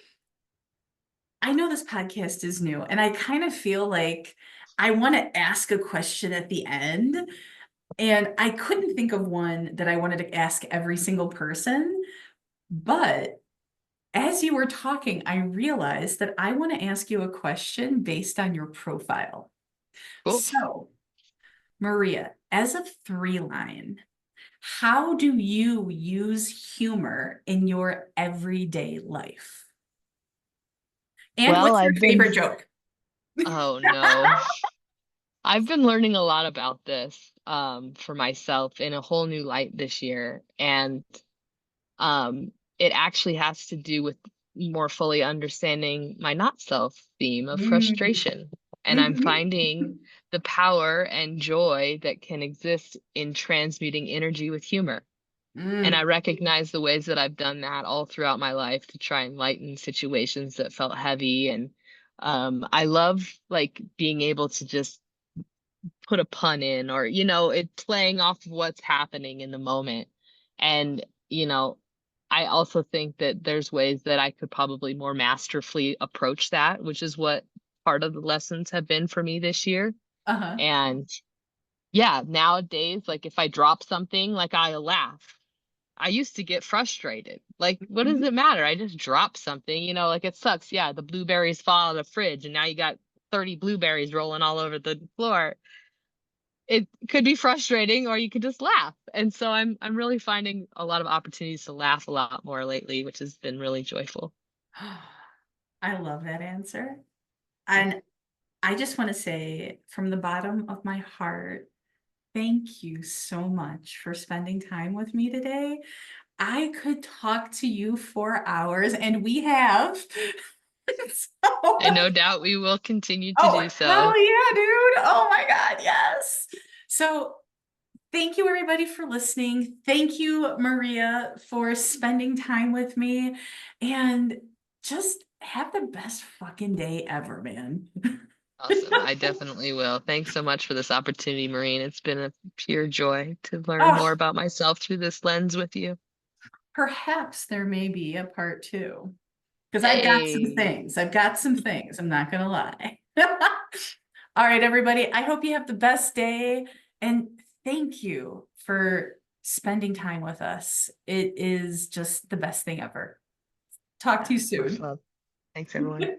I know this podcast is new, and I kind of feel like I want to ask a question at the end. And I couldn't think of one that I wanted to ask every single person. But as you were talking, I realized that I want to ask you a question based on your profile. Cool. So, Maria, as a three line, how do you use humor in your everyday life? And Well, what's your I've been, favorite joke? oh no. I've been learning a lot about this for myself in a whole new light this year. And um, it actually has to do with more fully understanding my not self theme of Mm, frustration. And I'm mhm, finding the power and joy that can exist in transmuting energy with humor. And I mm. recognize the ways that I've done that all throughout my life to try and lighten situations that felt heavy. And I love like being able to just put a pun in or it playing off of what's happening in the moment. And I also think that there's ways that I could probably more masterfully approach that, which is what part of the lessons have been for me this year. Uh-huh. And yeah, nowadays, like if I drop something, like I laugh. I used to get frustrated. Like, what does Mhm. it matter? I just dropped something, like it sucks. Yeah, the blueberries fall out of the fridge and now you got 30 blueberries rolling all over the floor. It could be frustrating or you could just laugh. And so I'm really finding a lot of opportunities to laugh a lot more lately, which has been really joyful. I love that answer. And I just want to say from the bottom of my heart, thank you so much for spending time with me today. I could talk to you for hours, and we have. And So, no doubt we will continue to oh, do so. hell yeah, dude. Oh my God, yes. So, thank you, everybody, for listening. Thank you, Maria, for spending time with me. And just have the best fucking day ever, man. Awesome. I definitely will. Thanks so much for this opportunity, Maureen. It's been a pure joy to learn more Oh, about myself through this lens with you. perhaps there may be a part two. Because I've got some Hey. things. I've got some things. I'm not going to lie. All right, everybody. I hope you have the best day. And thank you for spending time with us. It is just the best thing ever. Talk to Yeah, you much soon. love. Thanks, everyone.